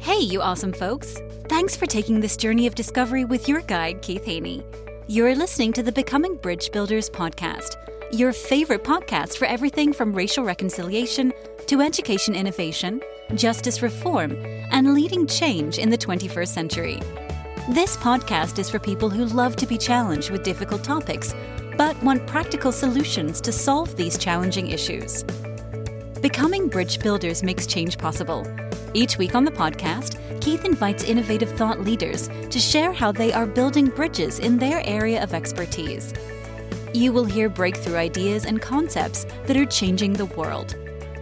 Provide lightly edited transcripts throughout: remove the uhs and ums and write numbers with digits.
Hey, you awesome folks! Thanks for taking this journey of discovery with your guide, Keith Haney. You're listening to the Becoming Bridge Builders podcast, your favorite podcast for everything from racial reconciliation to education innovation, justice reform, and leading change in the 21st century. This podcast is for people who love to be challenged with difficult topics, but want practical solutions to solve these challenging issues. Becoming Bridge Builders makes change possible. Each week on the podcast, Keith invites innovative thought leaders to share how they are building bridges in their area of expertise. You will hear breakthrough ideas and concepts that are changing the world.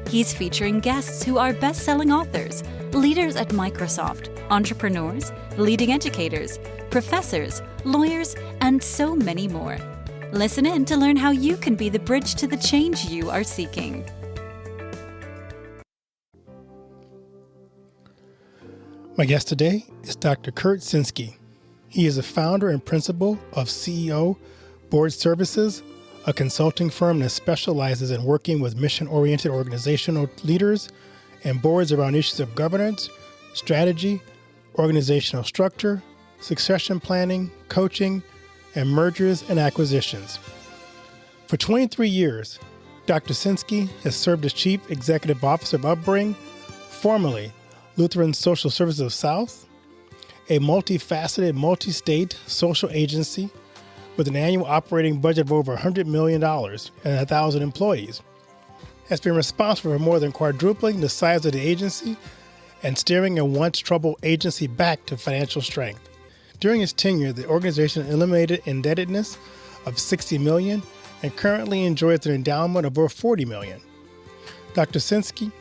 He's featuring guests who are best-selling authors, leaders at Microsoft, entrepreneurs, leading educators, professors, lawyers, and so many more. Listen in to learn how you can be the bridge to the change you are seeking. My guest today is Dr. Kurt Senske. He is the founder and principal of CEO Board Services, a consulting firm that specializes in working with mission-oriented organizational leaders and boards around issues of governance, strategy, organizational structure, succession planning, coaching, and mergers and acquisitions. For 23 years, Dr. Senske has served as Chief Executive Officer of Upbring, formerly Lutheran Social Services of South, a multifaceted, multi-state social agency with an annual operating budget of over $100 million and 1,000 employees, has been responsible for more than quadrupling the size of the agency and steering a once-troubled agency back to financial strength. During his tenure, the organization eliminated indebtedness of $60 million and currently enjoys an endowment of over $40 million. Dr. Senske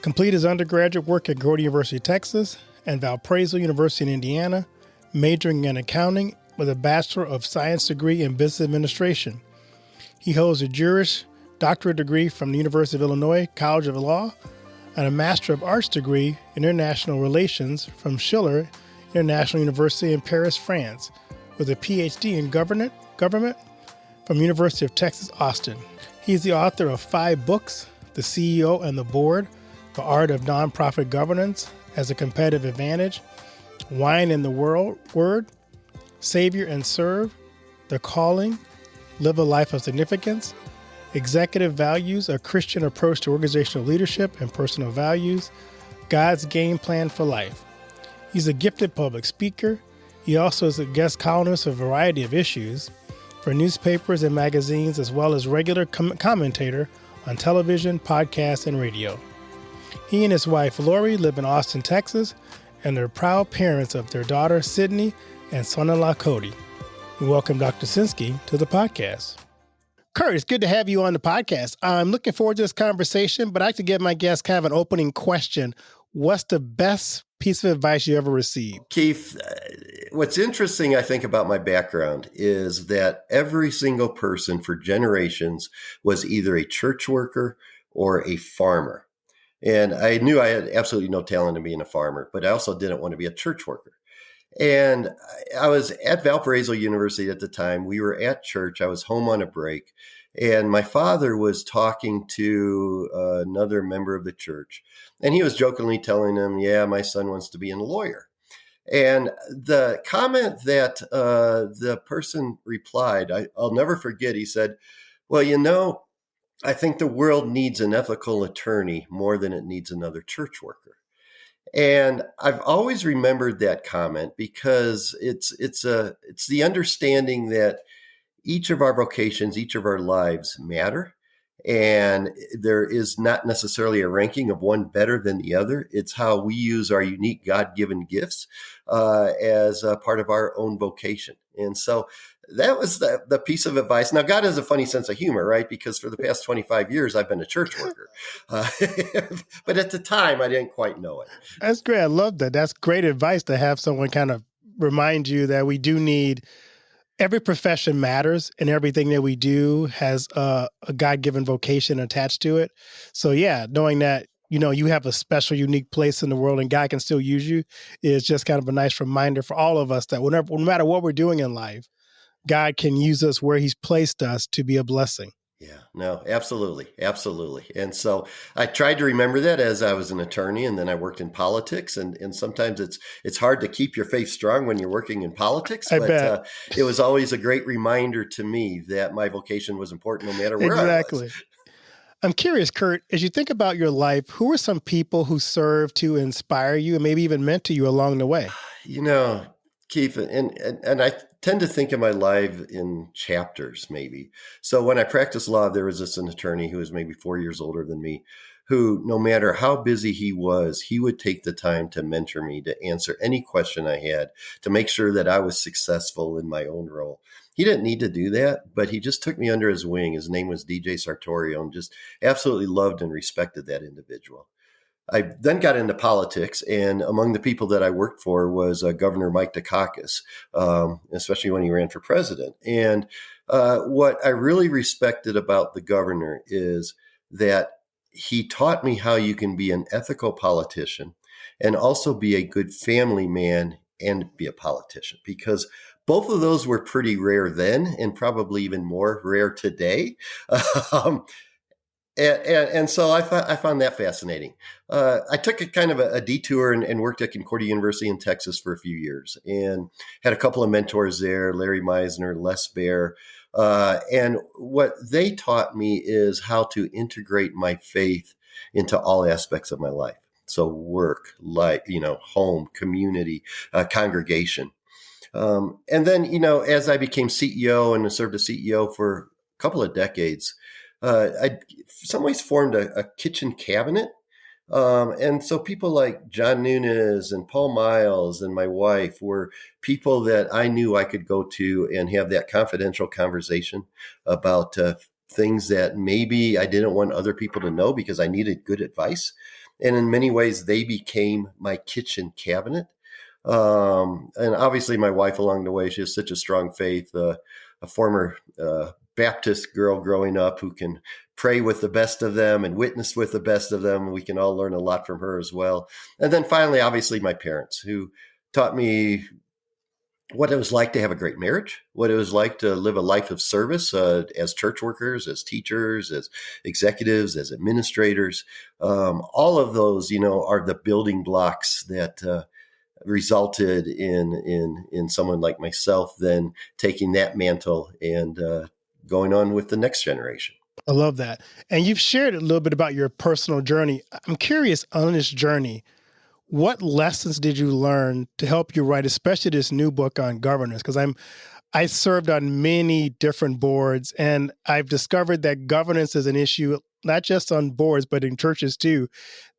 completed his undergraduate work at Gordon University, Texas, and Valparaiso University in Indiana, majoring in accounting with a Bachelor of Science degree in Business Administration. He holds a Juris Doctorate degree from the University of Illinois College of Law and a Master of Arts degree in International Relations from Schiller International University in Paris, France, with a PhD in government from University of Texas, Austin. He is the author of 5 books, The CEO and the Board, The Art of Nonprofit Governance as a Competitive Advantage, Wine in the Word, Savior and Serve, The Calling, Live a Life of Significance, Executive Values, A Christian Approach to Organizational Leadership and Personal Values, God's Game Plan for Life. He's a gifted public speaker. He also is a guest columnist of a variety of issues for newspapers and magazines, as well as regular commentator on television, podcasts, and radio. He and his wife, Lori, live in Austin, Texas, and they're proud parents of their daughter, Sydney, and son-in-law, Cody. We welcome Dr. Senske to the podcast. Kurt, it's good to have you on the podcast. I'm looking forward to this conversation, but I'd like to give my guests kind of an opening question. What's the best piece of advice you ever received? Keith, what's interesting, I think, about my background is that every single person for generations was either a church worker or a farmer. And I knew I had absolutely no talent in being a farmer, but I also didn't want to be a church worker. And I was at Valparaiso University at the time. We were at church. I was home on a break. And my father was talking to another member of the church. And he was jokingly telling him, yeah, my son wants to be a lawyer. And the comment that the person replied, I'll never forget. He said, well, you know, I think the world needs an ethical attorney more than it needs another church worker. And I've always remembered that comment because it's the understanding that each of our vocations, each of our lives matter. And there is not necessarily a ranking of one better than the other. It's how we use our unique God-given gifts as a part of our own vocation. And so that was the piece of advice. Now, God has a funny sense of humor, right? Because for the past 25 years, I've been a church worker. But at the time, I didn't quite know it. That's great. I love that. That's great advice to have someone kind of remind you that we do need, every profession matters and everything that we do has a God-given vocation attached to it. So yeah, knowing that, you know, you have a special, unique place in the world and God can still use you is just kind of a nice reminder for all of us that no matter what we're doing in life, God can use us where he's placed us to be a blessing. Yeah, no, absolutely. Absolutely. And so I tried to remember that as I was an attorney, and then I worked in politics, and sometimes it's hard to keep your faith strong when you're working in politics, I but bet. it was always a great reminder to me that my vocation was important no matter where I was. Exactly. I'm curious, Kurt, as you think about your life, who are some people who serve to inspire you and maybe even mentor you along the way? You know, Keith, and I tend to think of my life in chapters, maybe. So when I practiced law, there was an attorney who was maybe 4 years older than me, who, no matter how busy he was, he would take the time to mentor me, to answer any question I had, to make sure that I was successful in my own role. He didn't need to do that, but he just took me under his wing. His name was DJ Sartorio, and just absolutely loved and respected that individual. I then got into politics, and among the people that I worked for was Governor Mike Dukakis, especially when he ran for president. And what I really respected about the governor is that he taught me how you can be an ethical politician and also be a good family man and be a politician, because both of those were pretty rare then and probably even more rare today. um, and so I found that fascinating. I took a kind of a detour and worked at Concordia University in Texas for a few years, and had a couple of mentors there, Larry Meisner, Les Baer. And what they taught me is how to integrate my faith into all aspects of my life. So work, life, home, community, congregation. And then, as I became CEO and served as CEO for a couple of decades, I, in some ways, formed a kitchen cabinet. And so people like John Nunes and Paul Miles and my wife were people that I knew I could go to and have that confidential conversation about things that maybe I didn't want other people to know because I needed good advice. And in many ways, they became my kitchen cabinet. And obviously my wife along the way, she has such a strong faith, a former Baptist girl growing up who can pray with the best of them and witness with the best of them. We can all learn a lot from her as well. And then finally, obviously my parents, who taught me what it was like to have a great marriage, what it was like to live a life of service as church workers, as teachers, as executives, as administrators. All of those, are the building blocks that resulted in someone like myself then taking that mantle and going on with the next generation. I love that. And you've shared a little bit about your personal journey. I'm curious, on this journey, what lessons did you learn to help you write, especially this new book on governance? Because I served on many different boards, and I've discovered that governance is an issue, not just on boards, but in churches too,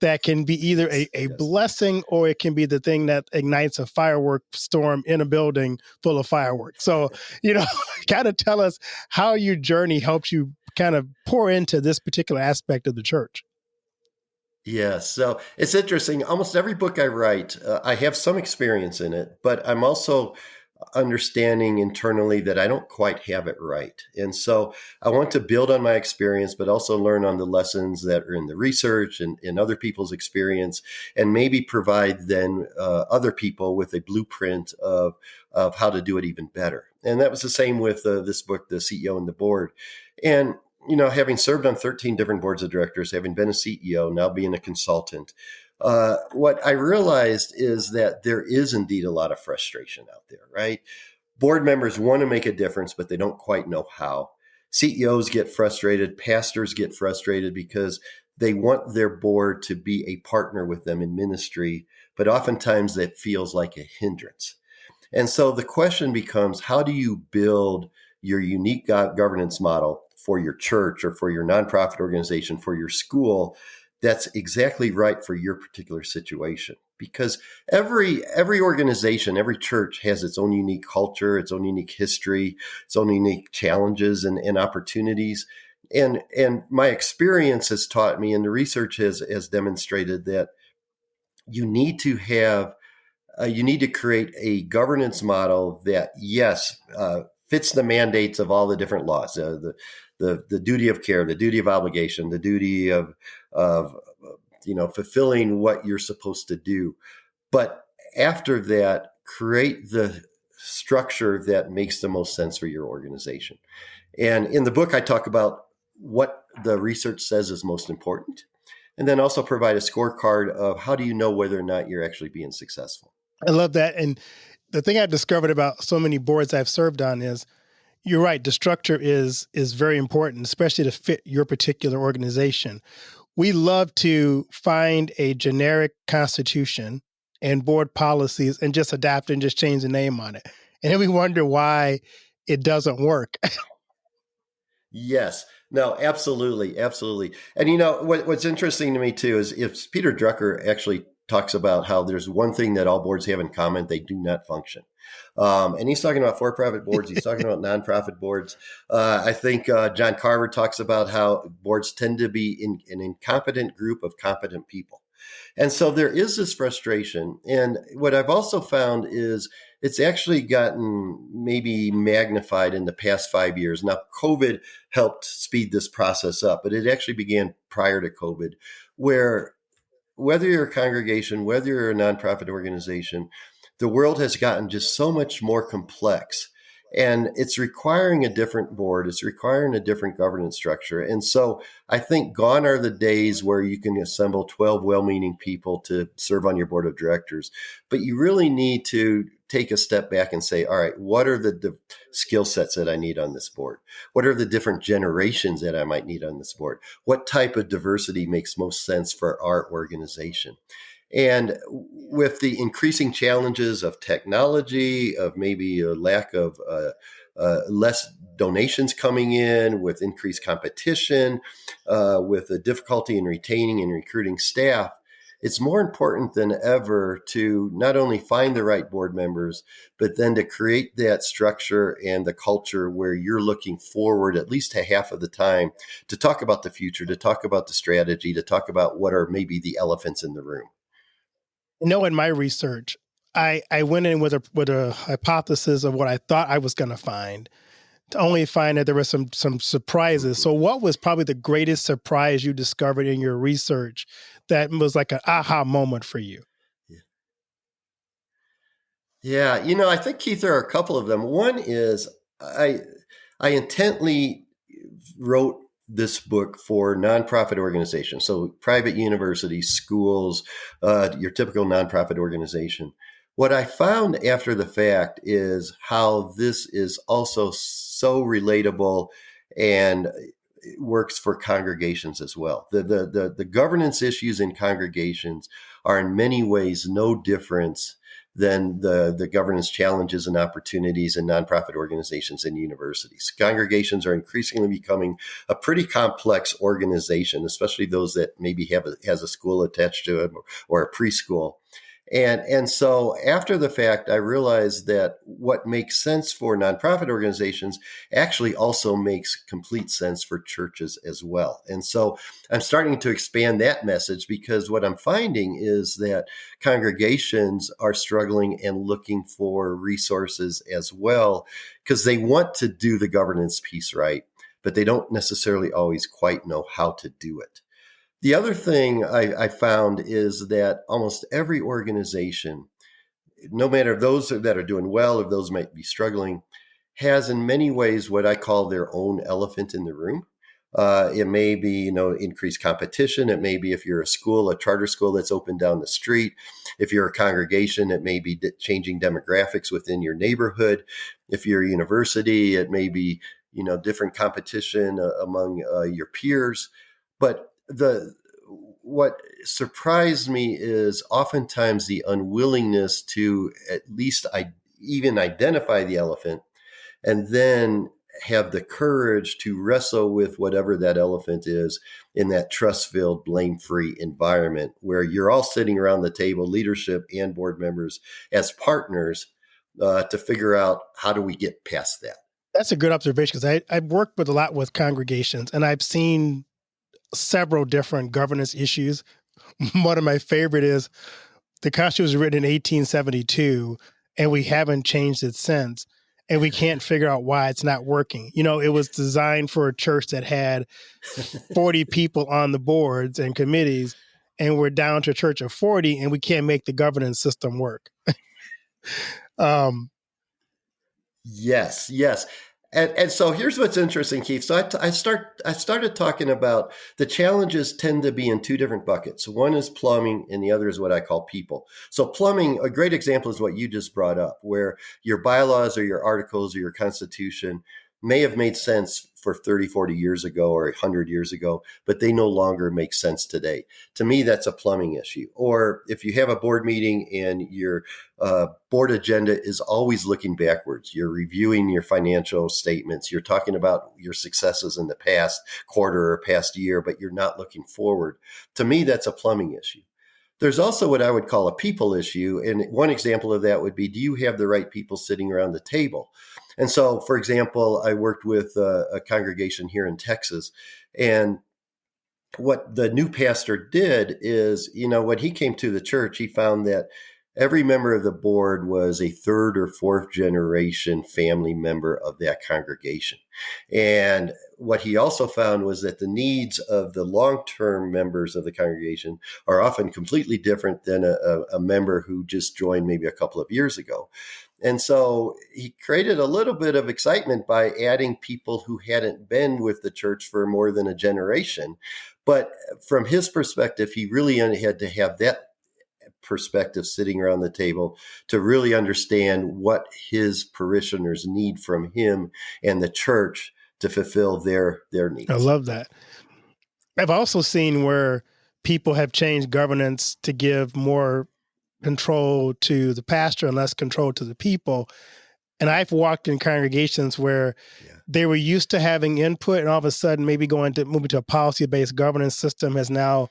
that can be either a Yes. blessing or it can be the thing that ignites a firework storm in a building full of fireworks. So, kind of tell us how your journey helps you kind of pour into this particular aspect of the church. Yes. So it's interesting. Almost every book I write, I have some experience in it, but I'm also understanding internally that I don't quite have it right. And so I want to build on my experience, but also learn on the lessons that are in the research and in other people's experience, and maybe provide then other people with a blueprint of how to do it even better. And that was the same with this book, The CEO and the Board. And having served on 13 different boards of directors, having been a CEO, now being a consultant, what I realized is that there is indeed a lot of frustration out there, right? Board members want to make a difference, but they don't quite know how. CEOs get frustrated, pastors get frustrated because they want their board to be a partner with them in ministry, but oftentimes that feels like a hindrance. And so the question becomes, how do you build your unique governance model for your church or for your nonprofit organization, for your school, that's exactly right for your particular situation? Because every organization, every church has its own unique culture, its own unique history, its own unique challenges and opportunities. And my experience has taught me, and the research has demonstrated, that you need to create a governance model that, yes, fits the mandates of all the different laws, the duty of care, the duty of obligation, the duty of fulfilling what you're supposed to do. But after that, create the structure that makes the most sense for your organization. And in the book, I talk about what the research says is most important, and then also provide a scorecard of how do you know whether or not you're actually being successful. I love that. And the thing I've discovered about so many boards I've served on is, you're right, the structure is very important, especially to fit your particular organization. We love to find a generic constitution and board policies and just adapt and just change the name on it. And then we wonder why it doesn't work. Yes. No, absolutely. Absolutely. And what's interesting to me too is if Peter Drucker actually talks about how there's one thing that all boards have in common: they do not function. And he's talking about for-profit boards. He's talking about nonprofit boards. I think John Carver talks about how boards tend to be an incompetent group of competent people. And so there is this frustration. And what I've also found is it's actually gotten maybe magnified in the past 5 years. Now, COVID helped speed this process up, but it actually began prior to COVID, where whether you're a congregation, whether you're a nonprofit organization, the world has gotten just so much more complex. And it's requiring a different board. It's requiring a different governance structure. And so I think gone are the days where you can assemble 12 well-meaning people to serve on your board of directors. But you really need to take a step back and say, all right, what are the skill sets that I need on this board? What are the different generations that I might need on this board? What type of diversity makes most sense for our organization? And with the increasing challenges of technology, of maybe a lack of less donations coming in, with increased competition, with the difficulty in retaining and recruiting staff, it's more important than ever to not only find the right board members, but then to create that structure and the culture where you're looking forward at least a half of the time to talk about the future, to talk about the strategy, to talk about what are maybe the elephants in the room. In my research, I went in with a hypothesis of what I thought I was going to find, to only find that there were some surprises. So what was probably the greatest surprise you discovered in your research that was like an aha moment for you? Yeah, I think, Keith, there are a couple of them. One is I intently wrote this book for nonprofit organizations, so private universities, schools, your typical nonprofit organization. What I found after the fact is how this is also so relatable and it works for congregations as well. The governance issues in congregations are in many ways no different than the governance challenges and opportunities in nonprofit organizations and universities. Congregations are increasingly becoming a pretty complex organization, especially those that maybe has a school attached to it or a preschool. And so after the fact, I realized that what makes sense for nonprofit organizations actually also makes complete sense for churches as well. And so I'm starting to expand that message, because what I'm finding is that congregations are struggling and looking for resources as well, because they want to do the governance piece right, but they don't necessarily always quite know how to do it. The other thing I found is that almost every organization, no matter those that are doing well or those might be struggling, has in many ways what I call their own elephant in the room. It may be, increased competition. It may be, if you're a school, a charter school that's open down the street. If you're a congregation, it may be changing demographics within your neighborhood. If you're a university, it may be, different competition among your peers. But what surprised me is oftentimes the unwillingness to at least even identify the elephant, and then have the courage to wrestle with whatever that elephant is in that trust-filled, blame-free environment where you're all sitting around the table, leadership and board members as partners, to figure out how do we get past that. That's a good observation, because I've worked a lot with congregations, and I've seen several different governance issues. One of my favorite is the Constitution was written in 1872, and we haven't changed it since. And we can't figure out why it's not working. It was designed for a church that had 40 people on the boards and committees, and we're down to a church of 40, and we can't make the governance system work. Yes. And so here's what's interesting, Keith. So I started talking about the challenges tend to be in two different buckets. One is plumbing and the other is what I call people. So plumbing, a great example is what you just brought up, where your bylaws or your articles or your constitution may have made sense for 30, 40 years ago or 100 years ago, but they no longer make sense today. To me, that's a plumbing issue. Or if you have a board meeting and your board agenda is always looking backwards, you're reviewing your financial statements, you're talking about your successes in the past quarter or past year, but you're not looking forward. To me, that's a plumbing issue. There's also what I would call a people issue. And one example of that would be, do you have the right people sitting around the table? And so, for example, I worked with a congregation here in Texas, and what the new pastor did is, when he came to the church, he found that every member of the board was a third or fourth generation family member of that congregation. And what he also found was that the needs of the long-term members of the congregation are often completely different than a member who just joined maybe a couple of years ago. And so he created a little bit of excitement by adding people who hadn't been with the church for more than a generation. But from his perspective, he really had to have that perspective sitting around the table to really understand what his parishioners need from him and the church to fulfill their needs. I love that. I've also seen where people have changed governance to give more control to the pastor and less control to the people. And I've walked in congregations where they were used to having input, and all of a sudden maybe moving to a policy-based governance system has now,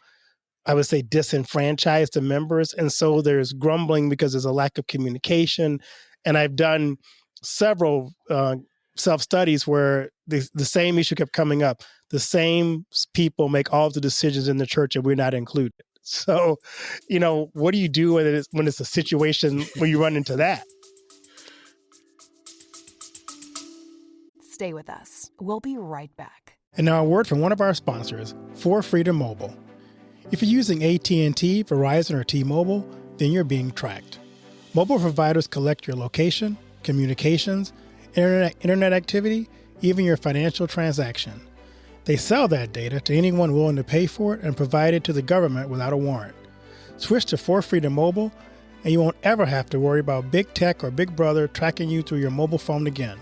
I would say, disenfranchised the members. And so there's grumbling because there's a lack of communication. And I've done several self-studies where the same issue kept coming up. The same people make all of the decisions in the church and we're not included. So, what do you do when it's a situation where you run into that? Stay with us. We'll be right back. And now a word from one of our sponsors, For Freedom Mobile. If you're using AT&T, Verizon, or T-Mobile, then you're being tracked. Mobile providers collect your location, communications, internet activity, even your financial transaction. They sell that data to anyone willing to pay for it and provide it to the government without a warrant. Switch to For Freedom Mobile, and you won't ever have to worry about big tech or Big Brother tracking you through your mobile phone again.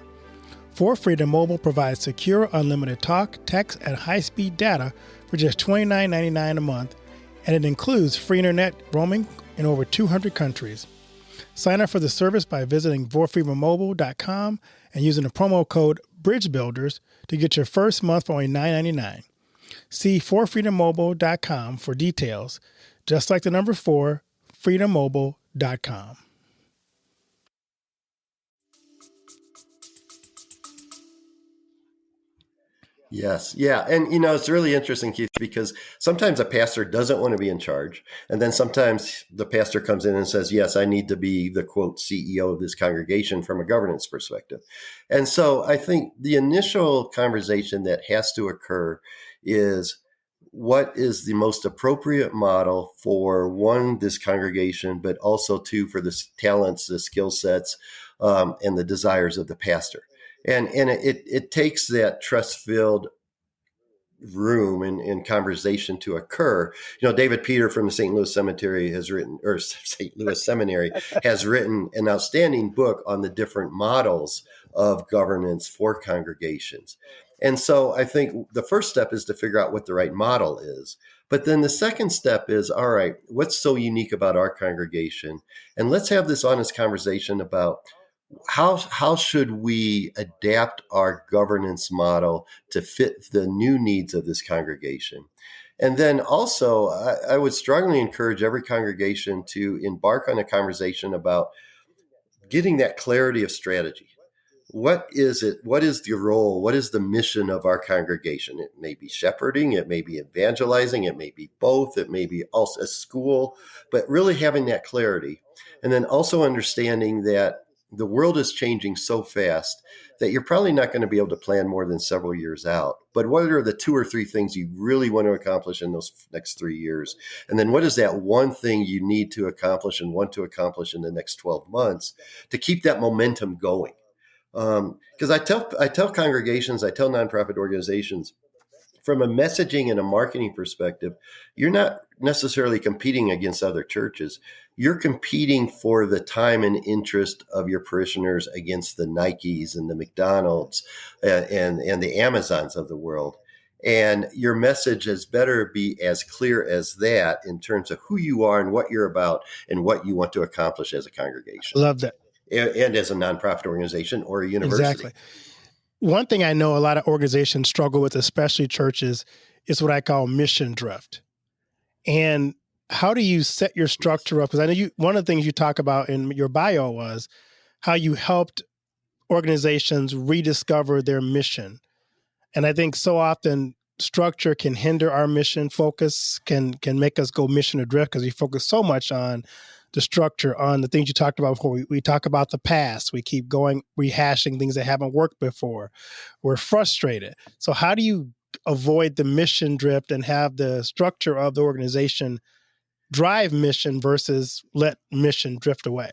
For Freedom Mobile provides secure, unlimited talk, text, and high-speed data for just $29.99 a month, and it includes free internet roaming in over 200 countries. Sign up for the service by visiting forfreedommobile.com and using the promo code BridgeBuilders to get your first month for only $9.99. See forfreedommobile.com for details, just like the number 4, freedommobile.com. Yes. Yeah. And, it's really interesting, Keith, because sometimes a pastor doesn't want to be in charge. And then sometimes the pastor comes in and says, yes, I need to be the quote CEO of this congregation from a governance perspective. And so I think the initial conversation that has to occur is, what is the most appropriate model for one, this congregation, but also two, for the talents, the skill sets, and the desires of the pastor. And it takes that trust-filled room and conversation to occur. David Peter from the St. Louis Seminary has written an outstanding book on the different models of governance for congregations. And so I think the first step is to figure out what the right model is. But then the second step is, all right, what's so unique about our congregation? And let's have this honest conversation about how should we adapt our governance model to fit the new needs of this congregation? And then also, I would strongly encourage every congregation to embark on a conversation about getting that clarity of strategy. What is it? What is the role? What is the mission of our congregation? It may be shepherding, it may be evangelizing, it may be both, it may be also a school, but really having that clarity. And then also understanding that the world is changing so fast that you're probably not going to be able to plan more than several years out. But what are the 2 or 3 things you really want to accomplish in those next 3 years? And then what is that one thing you need to accomplish and want to accomplish in the next 12 months to keep that momentum going? Because I tell congregations, I tell nonprofit organizations, from a messaging and a marketing perspective, you're not necessarily competing against other churches. You're competing for the time and interest of your parishioners against the Nikes and the McDonald's and the Amazons of the world. And your message has better be as clear as that in terms of who you are and what you're about and what you want to accomplish as a congregation. Love that. And as a nonprofit organization or a university. Exactly. One thing I know a lot of organizations struggle with, especially churches, is what I call mission drift. And how do you set your structure up? Because I know one of the things you talk about in your bio was how you helped organizations rediscover their mission. And I think so often structure can hinder our mission focus, can make us go mission adrift because we focus so much on the structure, on the things you talked about before. We talk about the past. We keep going, rehashing things that haven't worked before. We're frustrated. So how do you avoid the mission drift and have the structure of the organization drive mission versus let mission drift away?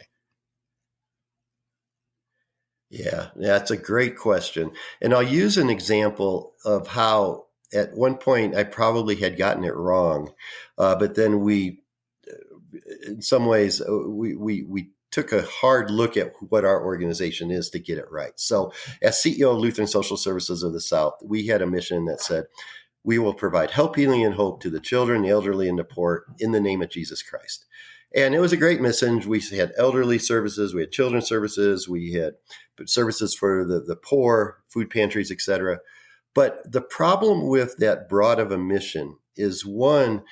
Yeah, that's a great question. And I'll use an example of how at one point I probably had gotten it wrong, but then in some ways, we took a hard look at what our organization is to get it right. So as CEO of Lutheran Social Services of the South, we had a mission that said, we will provide help, healing, and hope to the children, the elderly, and the poor in the name of Jesus Christ. And it was a great message. We had elderly services, we had children's services, we had services for the poor, food pantries, etc. But the problem with that broad of a mission is, one,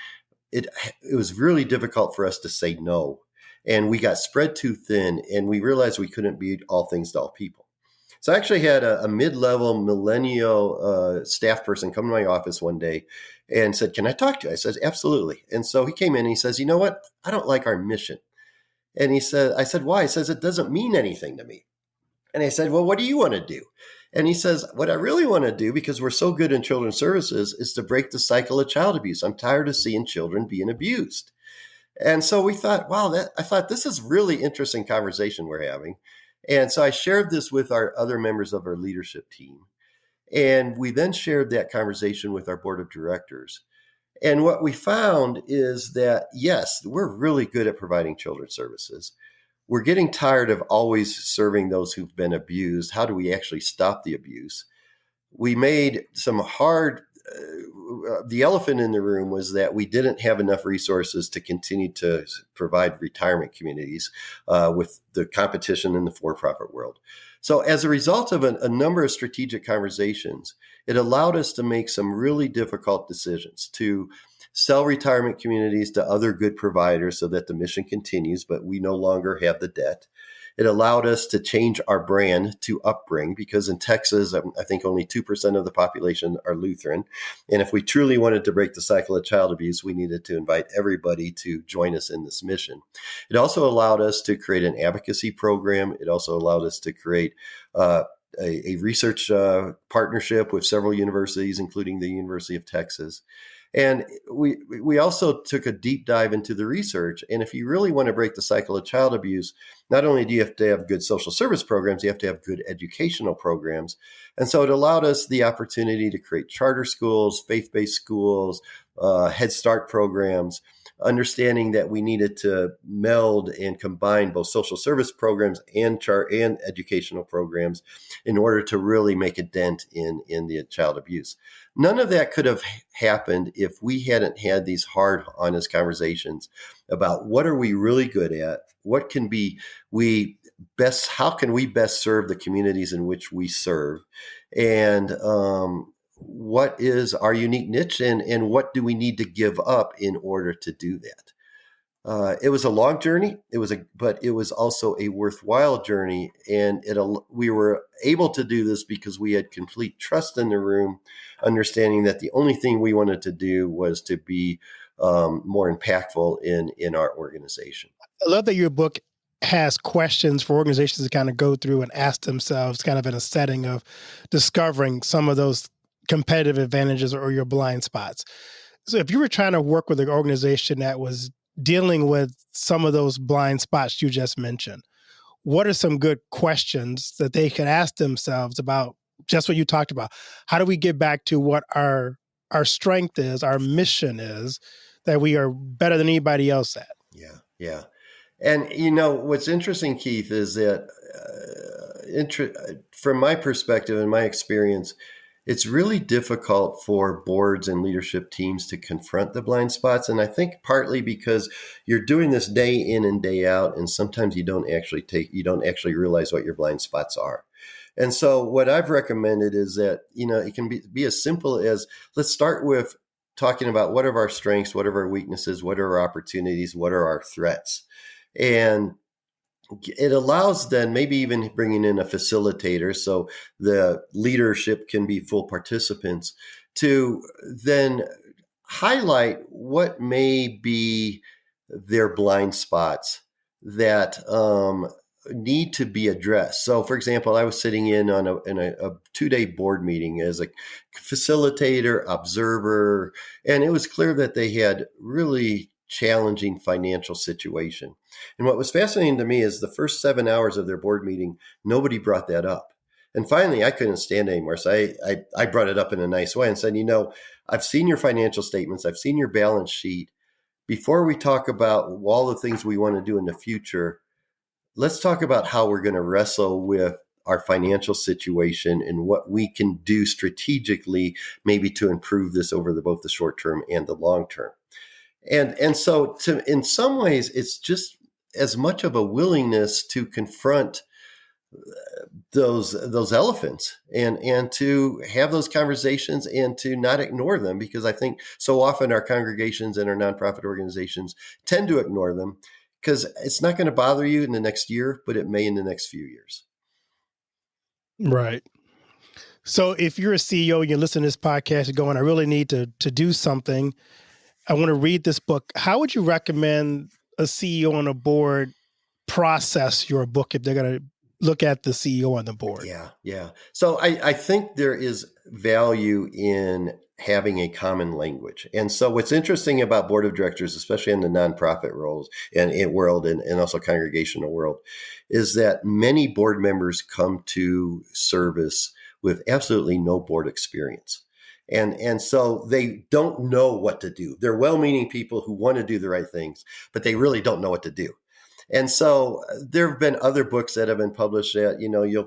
it was really difficult for us to say no. And we got spread too thin, and we realized we couldn't be all things to all people. So I actually had a mid-level millennial staff person come to my office one day and said, "Can I talk to you?" I said, "Absolutely." And so he came in and he says, "You know what? I don't like our mission." And I said, "Why?" He says, "It doesn't mean anything to me." And I said, "Well, what do you want to do?" And he says, "What I really want to do, because we're so good in children's services, is to break the cycle of child abuse. I'm tired of seeing children being abused." And so we thought, I thought this is really interesting conversation we're having. And so I shared this with our other members of our leadership team. And we then shared that conversation with our board of directors. And what we found is that, yes, we're really good at providing children's services. We're getting tired of always serving those who've been abused. How do we actually stop the abuse? We made some the elephant in the room was that we didn't have enough resources to continue to provide retirement communities with the competition in the for-profit world. So as a result of a number of strategic conversations, it allowed us to make some really difficult decisions to sell retirement communities to other good providers so that the mission continues, but we no longer have the debt. It allowed us to change our brand to Upbring, because in Texas, I think only 2% of the population are Lutheran. And if we truly wanted to break the cycle of child abuse, we needed to invite everybody to join us in this mission. It also allowed us to create an advocacy program. It also allowed us to create a research partnership with several universities, including the University of Texas. And we also took a deep dive into the research. And if you really want to break the cycle of child abuse, not only do you have to have good social service programs, you have to have good educational programs. And so it allowed us the opportunity to create charter schools, faith-based schools, Head Start programs, understanding that we needed to meld and combine both social service programs and educational programs in order to really make a dent in the child abuse. None of that could have happened if we hadn't had these hard, honest conversations about what are we really good at, what can how can we best serve the communities in which we serve, and what is our unique niche, and what do we need to give up in order to do that. It was a long journey. But it was also a worthwhile journey, and we were able to do this because we had complete trust in the room, understanding that the only thing we wanted to do was to be more impactful in our organization. I love that your book has questions for organizations to kind of go through and ask themselves, kind of in a setting of discovering some of those competitive advantages or your blind spots. So if you were trying to work with an organization that was dealing with some of those blind spots you just mentioned, what are some good questions that they can ask themselves about just what you talked about? How do we get back to what our strength is, our mission is, that we are better than anybody else at? Yeah, yeah. And what's interesting, Keith, is that from my perspective and my experience, it's really difficult for boards and leadership teams to confront the blind spots. And I think partly because you're doing this day in and day out, and sometimes you don't actually realize what your blind spots are. And so what I've recommended is that, it can be as simple as, let's start with talking about what are our strengths, what are our weaknesses, what are our opportunities, what are our threats. And it allows then maybe even bringing in a facilitator so the leadership can be full participants to then highlight what may be their blind spots that need to be addressed. So, for example, I was sitting in on a 2-day board meeting as a facilitator, observer, and it was clear that they had really challenging financial situation. And what was fascinating to me is the first 7 hours of their board meeting, nobody brought that up. And finally, I couldn't stand anymore. So I brought it up in a nice way and said, I've seen your financial statements. I've seen your balance sheet. Before we talk about all the things we want to do in the future, let's talk about how we're going to wrestle with our financial situation and what we can do strategically, maybe to improve this over both the short term and the long term. And so in some ways, it's just as much of a willingness to confront those elephants and to have those conversations and to not ignore them, because I think so often our congregations and our nonprofit organizations tend to ignore them because it's not going to bother you in the next year, but it may in the next few years. Right. So if you're a CEO and you listen to this podcast, you're going, I really need to do something. I want to read this book. How would you recommend a CEO on a board process your book if they're going to look at the CEO on the board? Yeah. So I think there is value in having a common language. And so what's interesting about board of directors, especially in the nonprofit roles and world and also congregational world, is that many board members come to service with absolutely no board experience. And so they don't know what to do. They're well-meaning people who want to do the right things, but they really don't know what to do. And so there have been other books that have been published that,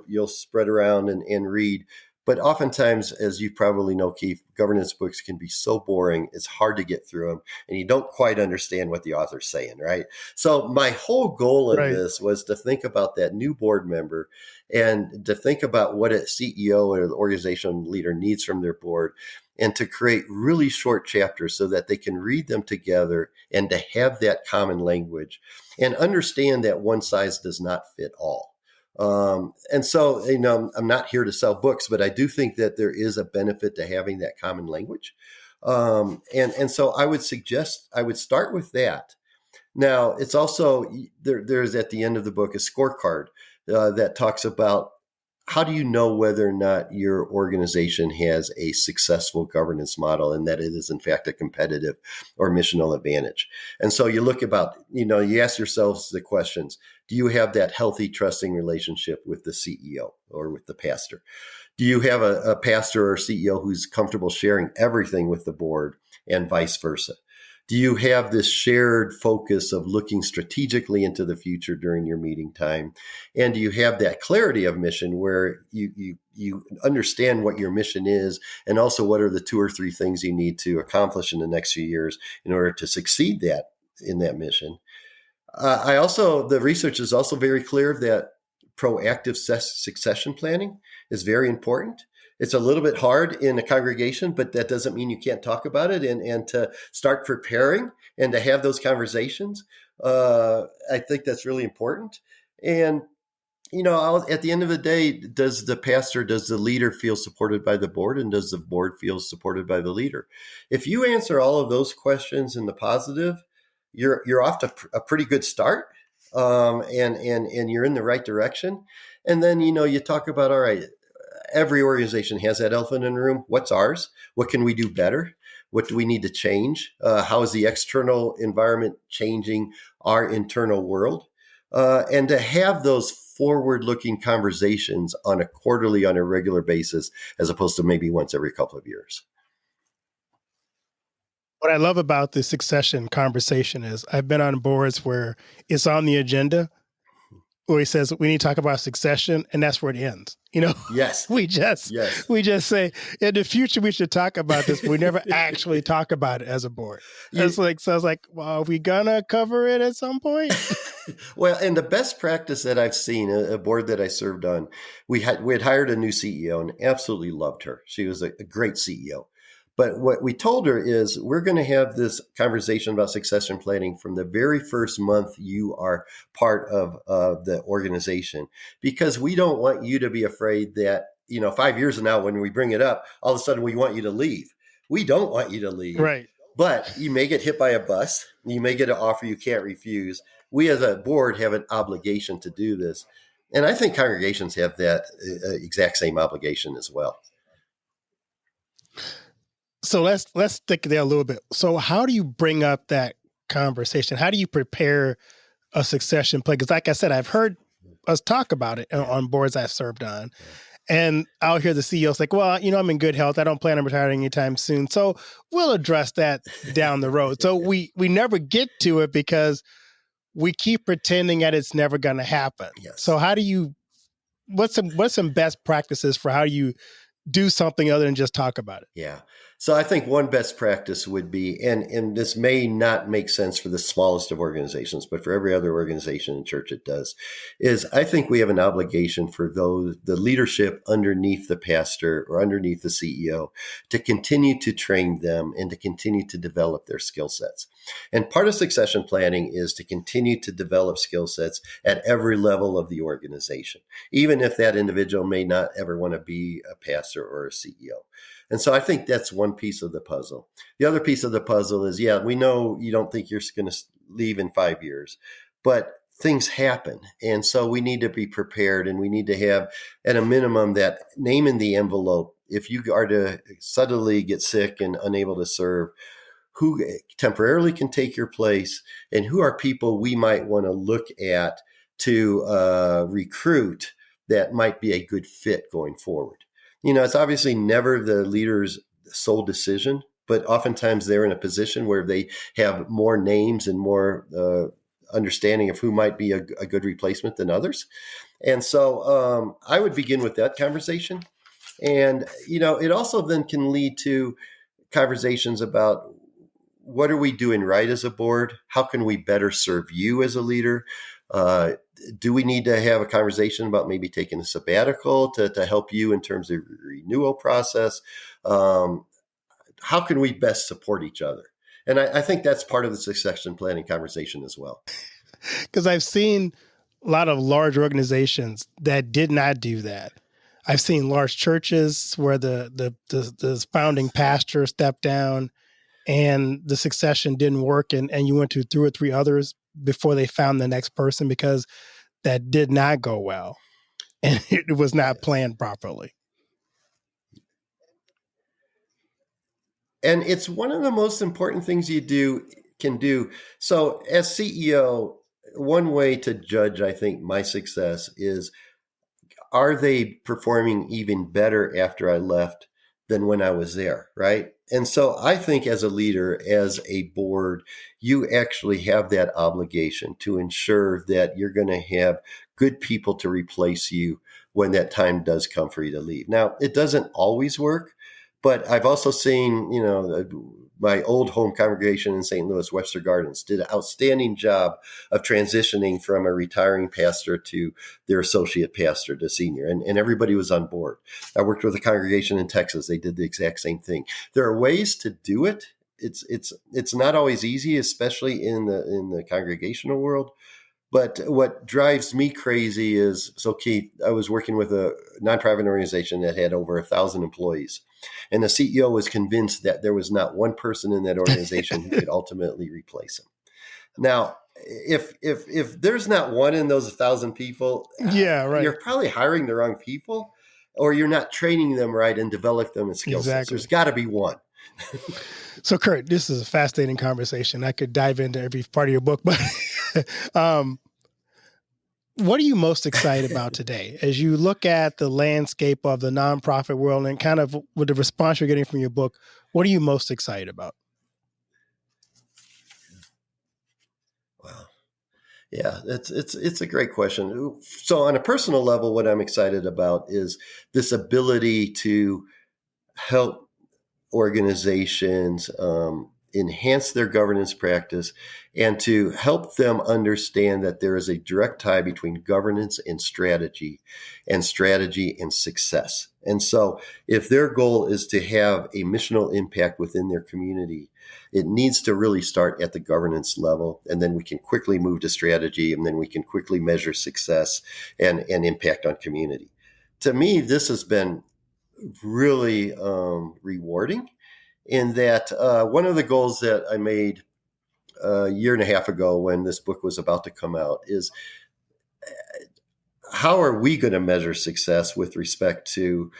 you'll spread around and read. But oftentimes, as you probably know, Keith, governance books can be so boring. It's hard to get through them and you don't quite understand what the author's saying, right? So my whole goal in this was to think about that new board member and to think about what a CEO or the organizational leader needs from their board, and to create really short chapters so that they can read them together and to have that common language and understand that one size does not fit all. And so, I'm not here to sell books, but I do think that there is a benefit to having that common language. And so I would suggest I would start with that. Now, it's also, there's at the end of the book a scorecard that talks about how do you know whether or not your organization has a successful governance model and that it is in fact a competitive or missional advantage. And so you look about, you ask yourselves the questions, do you have that healthy, trusting relationship with the CEO or with the pastor? Do you have a pastor or CEO who's comfortable sharing everything with the board and vice versa? Do you have this shared focus of looking strategically into the future during your meeting time? And do you have that clarity of mission where you understand what your mission is and also what are the 2 or 3 things you need to accomplish in the next few years in order to succeed in that mission? The research is also very clear that proactive succession planning is very important. It's a little bit hard in a congregation, but that doesn't mean you can't talk about it and to start preparing and to have those conversations. I think that's really important. And, at the end of the day, does the leader feel supported by the board, and does the board feel supported by the leader? If you answer all of those questions in the positive, you're off to a pretty good start. And you're in the right direction. And then, you talk about, all right, every organization has that elephant in the room. What's ours? What can we do better? What do we need to change? How is the external environment changing our internal world? and to have those forward-looking conversations on a regular basis, as opposed to maybe once every couple of years. What I love about the succession conversation is I've been on boards where it's on the agenda, where he says we need to talk about succession, and that's where it ends. Yes. we just say in the future we should talk about this. But we never actually talk about it as a board. It's like, so I was like, well, are we gonna cover it at some point? Well, and the best practice that I've seen, a board that I served on, we had hired a new CEO and absolutely loved her. She was a great CEO. But what we told her is we're going to have this conversation about succession planning from the very first month you are part of the organization, because we don't want you to be afraid that, 5 years from now, when we bring it up, all of a sudden we want you to leave. We don't want you to leave. Right. But you may get hit by a bus. You may get an offer you can't refuse. We as a board have an obligation to do this. And I think congregations have that exact same obligation as well. So let's stick there a little bit. So how do you bring up that conversation? How do you prepare a succession plan? Because like I said, I've heard us talk about it on boards I've served on. And I'll hear the CEO's like, well, I'm in good health. I don't plan on retiring anytime soon. So we'll address that down the road. So we never get to it because we keep pretending that it's never going to happen. Yes. So what's some best practices for how you do something other than just talk about it? Yeah. So I think one best practice would be, and this may not make sense for the smallest of organizations, but for every other organization in church it does, is I think we have an obligation for the leadership underneath the pastor or underneath the CEO to continue to train them and to continue to develop their skill sets. And part of succession planning is to continue to develop skill sets at every level of the organization, even if that individual may not ever want to be a pastor or a CEO. And so I think that's one piece of the puzzle. The other piece of the puzzle is, we know you don't think you're going to leave in 5 years, but things happen. And so we need to be prepared, and we need to have, at a minimum, that name in the envelope. If you are to suddenly get sick and unable to serve, who temporarily can take your place, and who are people we might want to look at to recruit that might be a good fit going forward. It's obviously never the leader's sole decision, but oftentimes they're in a position where they have more names and more understanding of who might be a good replacement than others. And so I would begin with that conversation. And, it also then can lead to conversations about, what are we doing right as a board? How can we better serve you as a leader? Do we need to have a conversation about maybe taking a sabbatical to help you in terms of renewal process? How can we best support each other? And I think that's part of the succession planning conversation as well. Because I've seen a lot of large organizations that did not do that. I've seen large churches where the founding pastor stepped down and the succession didn't work, and you went to 2 or 3 others before they found the next person, because that did not go well and it was not planned properly. And it's one of the most important things you can do. So as CEO, one way to judge, I think, my success is, are they performing even better after I left than when I was there, right? And so I think as a leader, as a board, you actually have that obligation to ensure that you're going to have good people to replace you when that time does come for you to leave. Now, it doesn't always work, but I've also seen, my old home congregation in St. Louis, Webster Gardens, did an outstanding job of transitioning from a retiring pastor to their associate pastor to senior, and everybody was on board. I worked with a congregation in Texas. They did the exact same thing. There are ways to do it. It's not always easy, especially in the congregational world. But what drives me crazy is, so Keith, I was working with a nonprofit organization that had over 1,000 employees. And the CEO was convinced that there was not one person in that organization who could ultimately replace him. Now, if there's not one in those 1,000 people, right, you're probably hiring the wrong people, or you're not training them right and develop them in skill sets. There's got to be one. So, Kurt, this is a fascinating conversation. I could dive into every part of your book, but What are you most excited about today as you look at the landscape of the nonprofit world and kind of with the response you're getting from your book? What are you most excited about? Wow. Yeah, it's a great question. So on a personal level, what I'm excited about is this ability to help organizations enhance their governance practice and to help them understand that there is a direct tie between governance and strategy and success. And so if their goal is to have a missional impact within their community, it needs to really start at the governance level, and then we can quickly move to strategy, and then we can quickly measure success and impact on community. To me, this has been really rewarding in that one of the goals that I made a year and a half ago when this book was about to come out is how are we going to measure success with respect to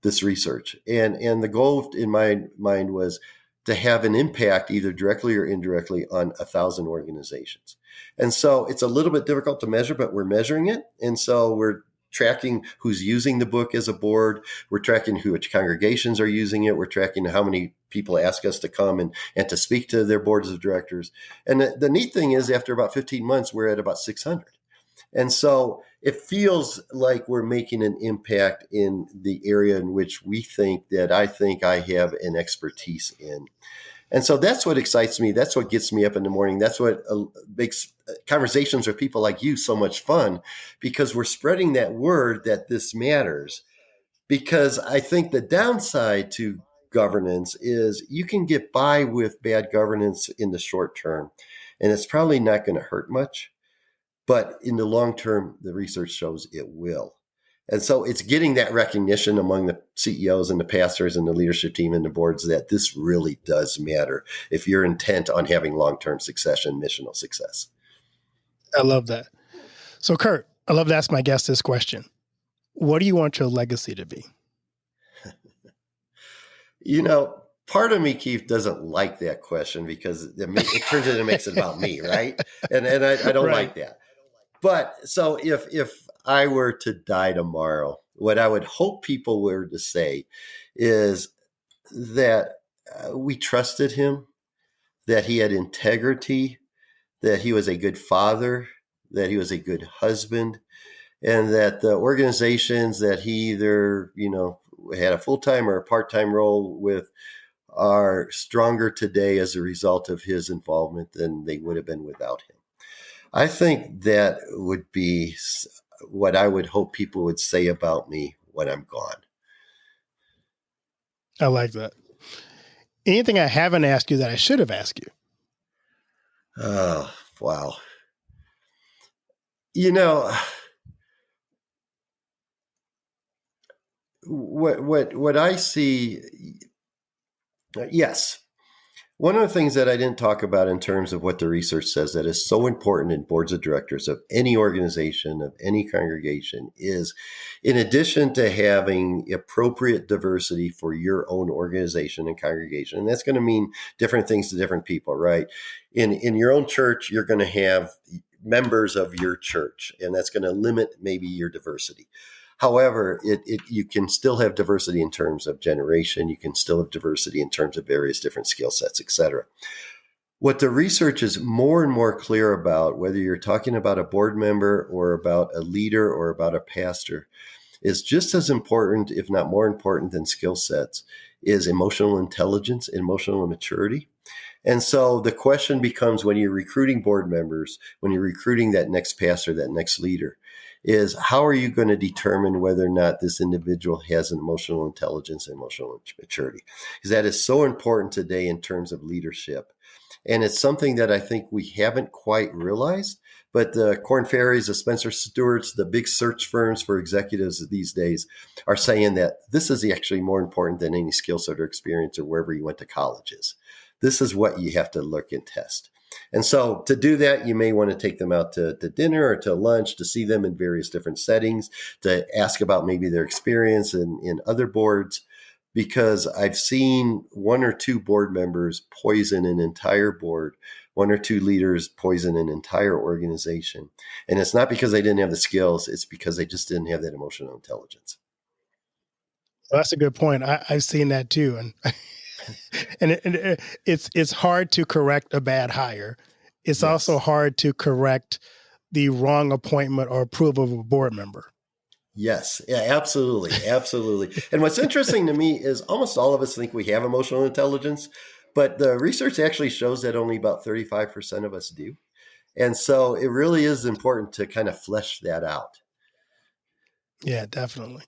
this research? And the goal in my mind was to have an impact either directly or indirectly on 1,000 organizations. And so it's a little bit difficult to measure, but we're measuring it. And so we're tracking who's using the book as a board. We're tracking which congregations are using it. We're tracking how many people ask us to come and to speak to their boards of directors. And the neat thing is after about 15 months, we're at about 600. And so it feels like we're making an impact in the area in which I think I have an expertise in. And so that's what excites me. That's what gets me up in the morning. That's what makes conversations with people like you so much fun, because we're spreading that word that this matters. Because I think the downside to governance is you can get by with bad governance in the short term, and it's probably not going to hurt much. But in the long term, the research shows it will. And so it's getting that recognition among the CEOs and the pastors and the leadership team and the boards that this really does matter if you're intent on having long-term success and missional success. I love that. So, Kurt, I love to ask my guests this question. What do you want your legacy to be? Part of me, Keith, doesn't like that question because it turns into makes it about me, right? And I don't like that. But so if I were to die tomorrow, what I would hope people were to say is that we trusted him, that he had integrity, that he was a good father, that he was a good husband, and that the organizations that he either, had a full-time or a part-time role with are stronger today as a result of his involvement than they would have been without him. I think that would be what I would hope people would say about me when I'm gone. I like that. Anything I haven't asked you that I should have asked you? Oh, wow. What I see, yes. One of the things that I didn't talk about in terms of what the research says that is so important in boards of directors of any organization, of any congregation, is in addition to having appropriate diversity for your own organization and congregation, and that's going to mean different things to different people, right? In your own church, you're going to have members of your church, and that's going to limit maybe your diversity. However, you can still have diversity in terms of generation. You can still have diversity in terms of various different skill sets, et cetera. What the research is more and more clear about, whether you're talking about a board member or about a leader or about a pastor, is just as important, if not more important than skill sets, is emotional intelligence, emotional maturity. And so the question becomes when you're recruiting board members, when you're recruiting that next pastor, that next leader, is how are you going to determine whether or not this individual has an emotional intelligence and emotional maturity? Because that is so important today in terms of leadership. And it's something that I think we haven't quite realized. But the Korn Ferrys, the Spencer Stewarts, the big search firms for executives these days are saying that this is actually more important than any skill set or experience or wherever you went to college is. This is what you have to look and test. And so to do that, you may want to take them out to dinner or to lunch, to see them in various different settings, to ask about maybe their experience in other boards, because I've seen one or two board members poison an entire board one or two leaders poison an entire organization. And it's not because they didn't have the skills. It's because they just didn't have that emotional intelligence. Well, that's a good point. I've seen that too. And it's hard to correct a bad hire. It's also hard to correct the wrong appointment or approval of a board member. Yes, yeah, absolutely. Absolutely. And what's interesting to me is almost all of us think we have emotional intelligence, but the research actually shows that only about 35% of us do. And so it really is important to kind of flesh that out. Yeah, definitely.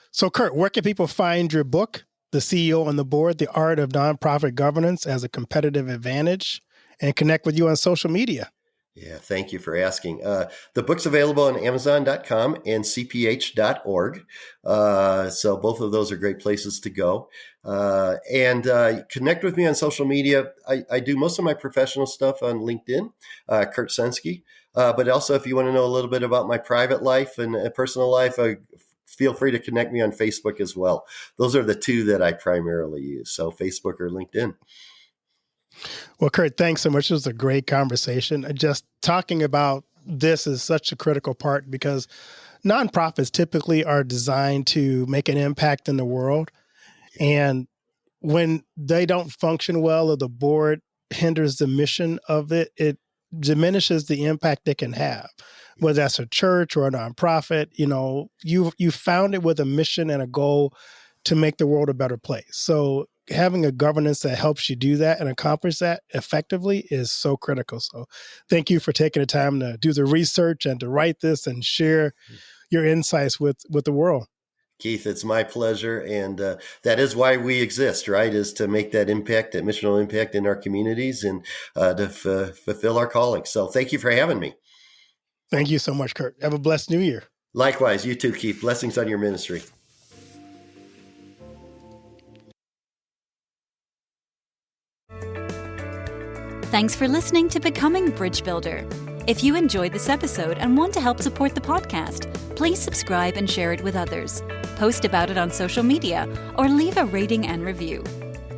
So Kurt, where can people find your book, The CEO on the Board, The Art of Nonprofit Governance as a Competitive Advantage, and connect with you on social media? Yeah, thank you for asking. The book's available on Amazon.com and cph.org. So both of those are great places to go. And connect with me on social media. I do most of my professional stuff on LinkedIn, Kurt Senske. But also, if you want to know a little bit about my private life and personal life, feel free to connect me on Facebook as well. Those are the two that I primarily use. So Facebook or LinkedIn. Well, Kurt, thanks so much. It was a great conversation. Just talking about this is such a critical part because nonprofits typically are designed to make an impact in the world. And when they don't function well or the board hinders the mission of it, it diminishes the impact they can have. Whether that's a church or a nonprofit, you found it with a mission and a goal to make the world a better place. So having a governance that helps you do that and accomplish that effectively is so critical. So thank you for taking the time to do the research and to write this and share your insights with the world. Keith, it's my pleasure. And that is why we exist, right? Is to make that impact, that missional impact in our communities and to fulfill our calling. So thank you for having me. Thank you so much, Kurt. Have a blessed new year. Likewise, you too, Keith. Blessings on your ministry. Thanks for listening to Becoming Bridge Builder. If you enjoyed this episode and want to help support the podcast, please subscribe and share it with others. Post about it on social media or leave a rating and review.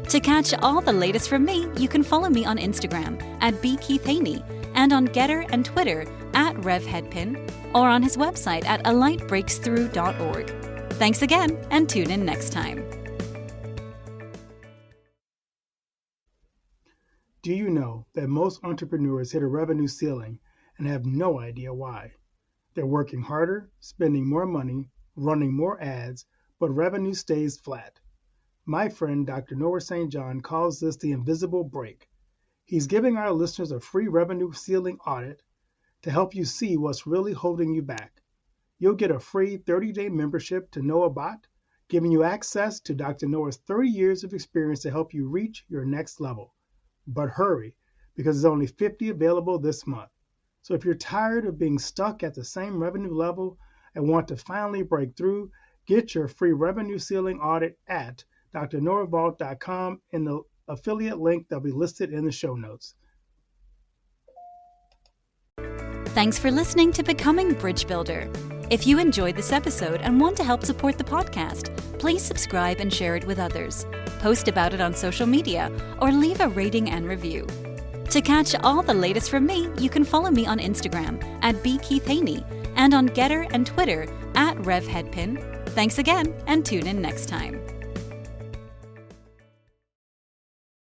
To catch all the latest from me, you can follow me on Instagram at @bkeithhaney and on Getter and Twitter @RevHeadpin or on his website at alightbreakthrough.org. Thanks again and tune in next time. Do you know that most entrepreneurs hit a revenue ceiling and have no idea why? They're working harder, spending more money, running more ads, but revenue stays flat. My friend Dr. Noah St. John calls this the invisible break. He's giving our listeners a free revenue ceiling audit to help you see what's really holding you back. You'll get a free 30-day membership to NoahBot, giving you access to Dr. Noah's 30 years of experience to help you reach your next level. But hurry, because there's only 50 available this month. So if you're tired of being stuck at the same revenue level and want to finally break through, get your free revenue ceiling audit at drnoahvault.com in the affiliate link that'll be listed in the show notes. Thanks for listening to Becoming Bridge Builder. If you enjoyed this episode and want to help support the podcast, please subscribe and share it with others. Post about it on social media or leave a rating and review. To catch all the latest from me, you can follow me on Instagram at @bkeithhaney and on Getter and Twitter @RevHeadpin. Thanks again and tune in next time.